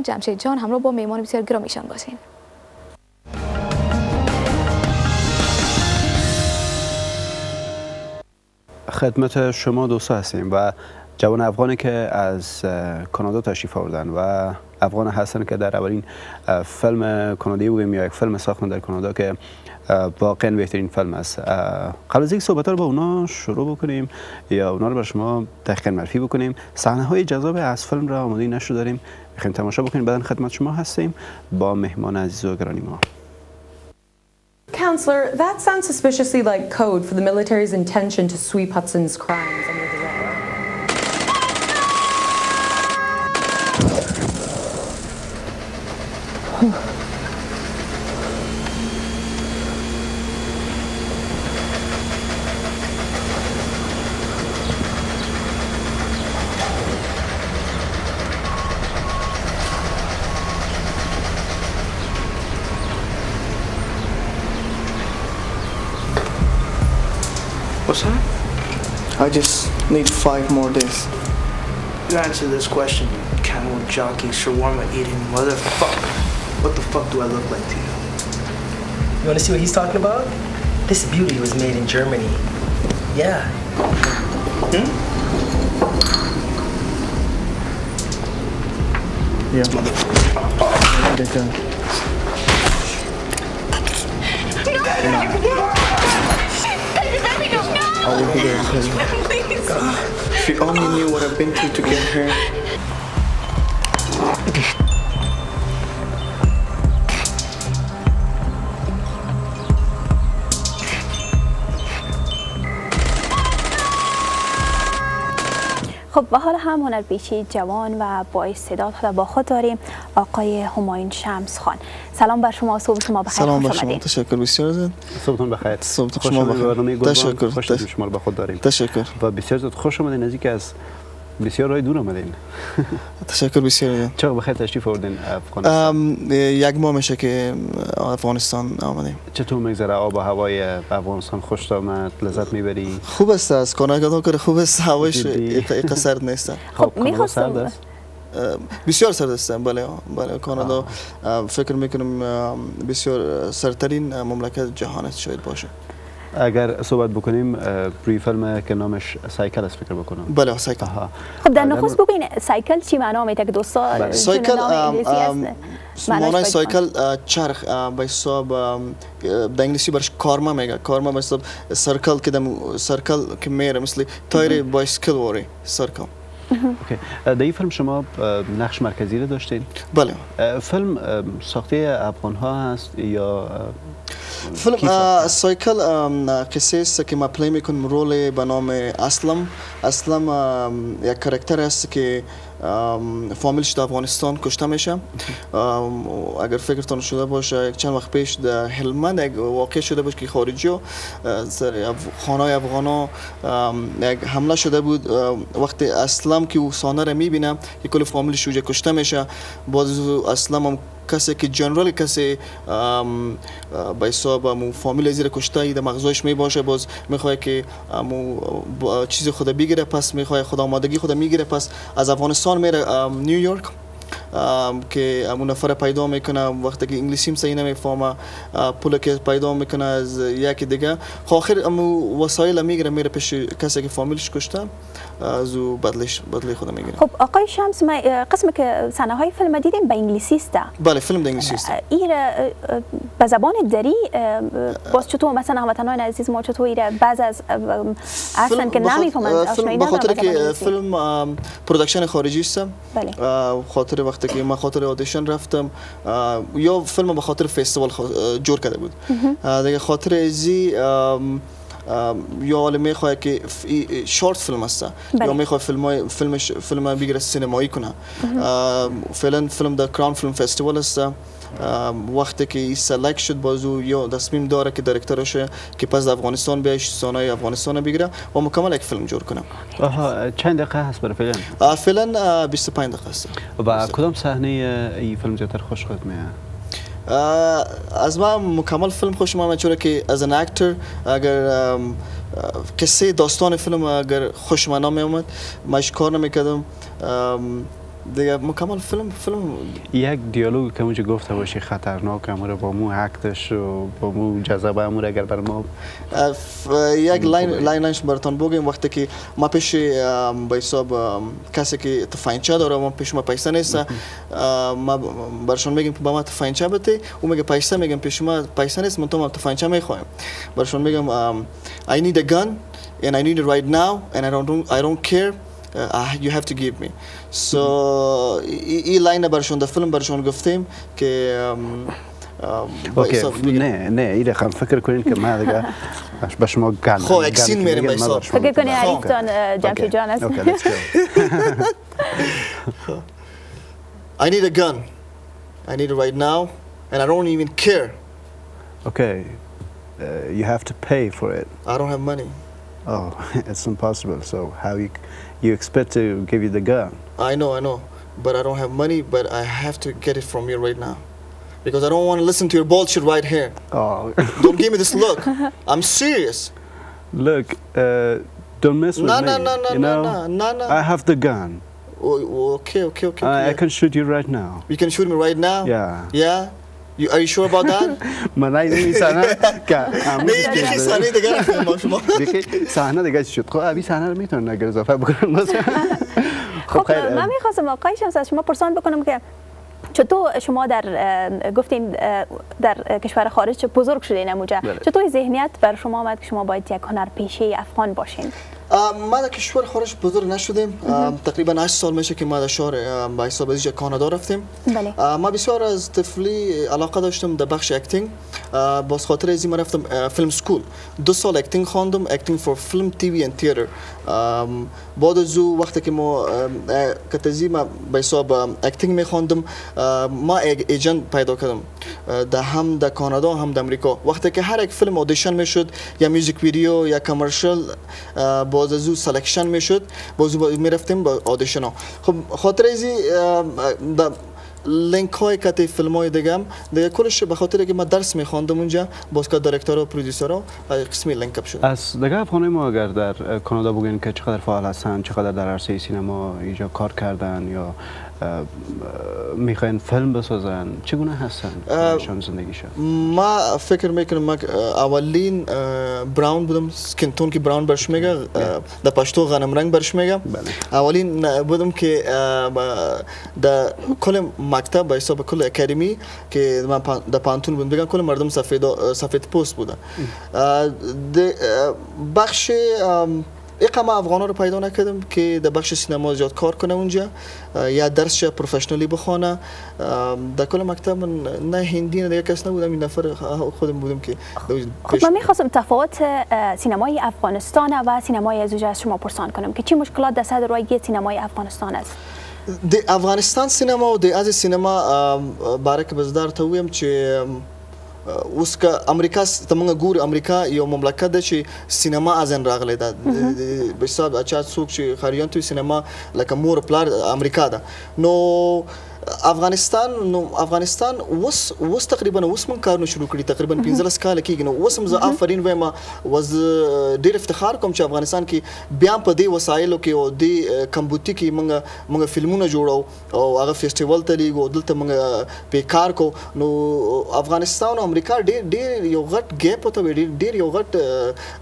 جمشید جان همراه با میهمان بسیار گرامیشان باشین. خدمت شما دوستا هستیم و جوان افغانی که از کانادا تشریف آوردن و افغان هستن که در اولین فیلم کانادایی بگیم یا یک فیلم ساختن در کانادا که واقعا بهترین فیلم است. قبل از اینکه صحبت رو با اونا شروع بکنیم یا اونا رو بر شما دقیقاً معرفی بکنیم، صحنه های جذاب از فیلم را آماده نشو داریم، میخوایم تماشا بکنیم، بعداً خدمت شما هستیم با مهمان عزیز و گرامی ما. Counselor, that sounds suspiciously like code for the military's intention to sweep Hudson's crimes under the rug. What's that? I just need 5 more days. You answer this question, you camel jockey, shawarma eating motherfucker. What the fuck do I look like to you? You want to see what he's talking about? This beauty was made in Germany. Yeah. Yeah. I will be there for you. If you only knew what I've been through to get here. خب و حالا هم هنرپیشه جوان و با استعداد با خود داریم آقای همایون شمس خان. سلام بر شما، صبح شما بخیر. سلام بر شما، تشکر بسیار زیاد. صبحتون بخیر. صبحتون شما بخیر. تشکر. خوش شما رو با خود داریم. تشکر. و بسیار زیاد خوش آمدین، نزدیک از بسیار راه دور آمدین. تشکر بسیار زیاد. چقدر بخیر تشریف آوردین افغانستان؟ یک ماه میشه که افغانستان آمدیم. چطور میگذره؟ آب و هوای افغانستان خوش آمد؟ لذت میبری؟ خوب است، از کانادا که خوب است، هوایش اینقدر سرد نیست. خب میخواستم بسیار سرد است. بله کانادا فکر میکنم بسیار سردترین مملکت جهان است شاید باشه. اگر صحبت بکنیم روی فیلم که نامش سایکل است فکر بکنم. بله سایکل. خب در نخست بگوین سایکل چی معنا میده که دوستا؟ سایکل معنای سایکل چرخ به حساب در انگلیسی برش کارما میگه. کارما به حساب سرکل که سرکل که میره مثل تایر بایسکل وری سرکل. اوکی. در این فیلم شما نقش مرکزی رو داشتین؟ بله. فیلم ساخته افغان ها هست یا فیلم سایکل قصه است که ما پلی میکنم رول به نام اسلم. یک کاراکتر است که فامیلش در افغانستان کشته میشه. اگر فکرتون شده باشه چند وقت پیش در هلمند یک واقع شده باشه که خارجی ها سر خانه افغانا یک حمله شده بود. وقتی اسلم که او سانه را میبینه که کل فامیلش اونجا کشته میشه، باز اسلم هم کسی که جنرال کسی به حساب مو فامیل زیر کشته در مغزش می باشه، باز میخواد که چیز خود بگیره، پس میخواد خود آمادگی خود میگیره، پس از افغانستان میره نیویورک که همون نفر پیدا میکنه. وقتی که انگلیسی هم صحیح نمیفهمه پول که پیدا میکنه از یکی دیگه، آخر همون وسایل میگیره میره پیش کسی که فامیلش کشته، از او بدلی خود میگیره. خب آقای شمس، ما قسمی که صحنه های فیلم دیدیم به انگلیسی است. بله فیلم به انگلیسی است. این به زبان دری باز چطور مثلا هموطنان عزیز ما چطور ایره بعض از اصلا که نمیفهمند آشنایی ندارن؟ بخاطر که فیلم پروداکشن خارجی است. بله. خاطر وقتی که ما خاطر آدیشن رفتم یا فیلم به خاطر فستیوال جور کرده بود دیگه، خاطر ازی یا حالا میخواد که شورت فیلم است یا میخواد فیلم بگیره سینمایی کنه. فعلا فیلم در کراون فیلم فستیوال است. وقتی که سلکت شد بازو یا تصمیم داره که دایرکتورش که پس افغانستان بیایش سانای افغانستان بگیره و مکمل یک فیلم جور کنه. چند دقیقه هست برای فیلم؟ فعلا 25 دقیقه است. و کدام صحنه این فیلم زیادتر خوش خود میاد؟ از من مکمل فیلم خوش میاد، چون که از ان اکتر اگر قصه داستان فیلم اگر خوش من نمی اومد ماش کار نمیکردم. دیگه مکمل فیلم یک دیالوگ که اونجا گفته باشی خطرناک امور با مو عکتش و با مو جذاب امور اگر بر ما یک لاینش براتون بگم وقتی که ما پیش به حساب کسی که تفنگچه داره ما پیش ما پیسه نیست ما برشون میگیم که با ما تفنگچه بده او میگه پیسه میگم پیش ما پیسه نیست من تو ما تفنگچه میخوایم برشون میگم I need a gun and I need it right now and I don't care you have to give me so این لاین برشون در فیلم برشون گفتیم که اوکی نه این رقم فکر کنین که ما دیگه به شما گن خب اکسین میریم به حساب فکر کنی عریفتان جمشید جان است I need a gun I need it right now and I don't even care okay you have to pay for it I don't have money oh it's impossible so how you expect to give you the gun I know but I don't have money but I have to get it from you right now because I don't want to listen to your bullshit right here. Oh. Don't give me this look. I'm serious. Look, don't mess with me. No. I have the gun. Okay. I can shoot you right now. You can shoot me right now? Yeah. Are you sure about that? من نمی‌سانم که نه صحنه دیگه نفهمم شما. صحنه دیگه شد. خب ابی صحنه رو میتونن اگر اضافه بکنم. خب من می‌خواستم آقای شمس از شما پرسان بکنم که چطور شما در گفتین در کشور خارج بزرگ شدین اموجا چطور ذهنیت بر شما آمد که شما باید یک هنرپیشه افغان باشین؟ ما در کشور خارج بزرگ نشدیم تقریبا 8 سال میشه که ما در شهر به حساب از کانادا رفتیم ما بسیار از طفلی علاقه داشتم در بخش اکتینگ باز خاطر از این رفتم فیلم سکول 2 سال اکتینگ خواندم اکتینگ فور فیلم تی وی اند تئاتر بعد از او وقتی که ما کتازی ما به حساب اکتینگ میخواندم ما ایجنت پیدا کردم هم در کانادا هم در امریکا وقتی که هر یک فیلم اودیشن میشد یا میوزیک ویدیو یا کامرشال باز از او سلکشن میشد باز میرفتیم با اودیشن ها خب خاطر ازی لینک های کتی فیلم های دیگه کلش به خاطر که ما درس میخواندم اونجا باز که دایرکتور و پرودوسر ها قسمی لینک اپ شد از دیگه افغانای ما اگر در کانادا بگین که چقدر فعال هستن چقدر در عرصه سینما اینجا کار کردن یا میخواین فیلم بسازن چگونه هستن شان زندگیشون ما فکر میکنم ما اولین براون بودم سکین تون که براون برش میگه در پشتو غنم رنگ برش میگه اولین بودم که در کل مکتب به حساب کل اکادمی که من در پانتون بودم بگم کل مردم سفید پوست بودن بخش اقام افغانا رو پیدا نکردم که در بخش سینما زیاد کار کنه اونجا یا درس پروفشنالی بخونه در کل مکتب من نه هندی نه دیگه کس نبودم این نفر خودم بودم که خب من میخواستم تفاوت سینمای افغانستان و سینمای ازوجه از شما پرسان کنم که چی مشکلات در صدر روی سینمای افغانستان است د افغانستان سینما او د از سینما باره که بزدار ته ویم چې اوس که امریکا تمنګ ګور امریکا یو مملکت ده چې سینما ازن راغلی ده به حساب اچا څوک چې خاریان تو سینما لکه مور پلار امریکا ده نو افغانستان وس تقریبا وس من کارونه شروع کړي تقریبا 15 کال کېږي نو وس هم زه آفرین وایم وز ډیر افتخار کوم چې افغانستان کې بیا په دې وسایلو کې او د کمبوتی کې موږ فلمونه جوړو او هغه فیسټیوال ته لیږو دلته موږ په کار کو نو افغانستان او امریکا ډیر یو غټ ګیپ ته ډیر یو غټ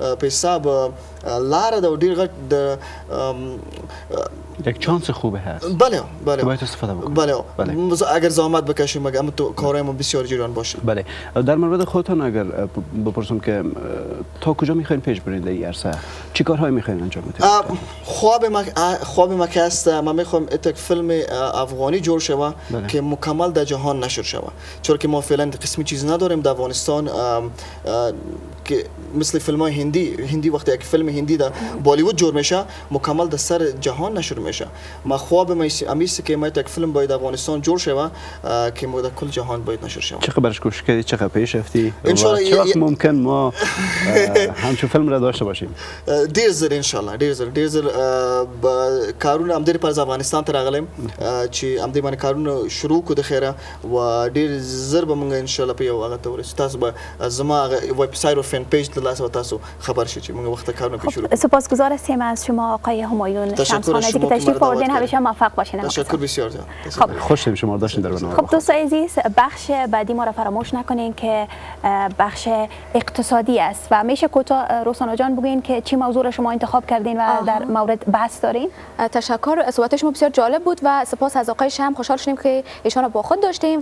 په حساب لار ده ډیر غټ یک چانس خوبه هست بله باید استفاده بکنیم بله اگر زحمت بکشیم اما تو کارم بسیار جریان باشه بله در مورد خودتان اگر بپرسم که تا کجا میخواین پیش برید در این عرصه چی کارهایی میخواین انجام بدید خواب ما که است ما میخوایم یک فیلم افغانی جور شوه که مکمل در جهان نشر شوه چون که ما فعلا قسمی چیز نداریم در افغانستان که مثل فیلم های هندی وقتی یک فیلم هندی در بالیوود جور میشه مکمل در سر جهان نشر میشه ما خواب ما امیست که ما یک فیلم باید افغانستان جور شوه که در کل جهان باید نشر شوه چقدر برش کوشش کردی چقدر پیش رفتی و چه وقت ممکن ما همچون فیلم را داشته باشیم دیر زر ان شاء الله دیر زر کارون ام دیر پر افغانستان ته راغلم چې ام دې باندې کارونه شروع کو د خیره و ډیر زر به مونږ ان شاء الله په یو هغه تورس تاسو به زما ویب سایت او فن پیج د لاسه تاسو خبر شي چې مونږ وخت کارونه شروع سپاسگزار هستیم از شما آقای همایون شمسخان که تشریف آوردین، همیشه موفق باشین. تشکر بسیار زیاد. خب خوشم شما داشتین در برنامه. خب دوستان عزیز، بخش بعدی ما را فراموش نکنین که بخش اقتصادی است و میشه کوتاه رخسانه جان بگین که چی موضوع را شما انتخاب کردین و در مورد بحث دارین؟ تشکر، صحبت شما بسیار جالب بود و سپاس از آقای شمع، خوشحال شدیم که ایشان را با خود داشتیم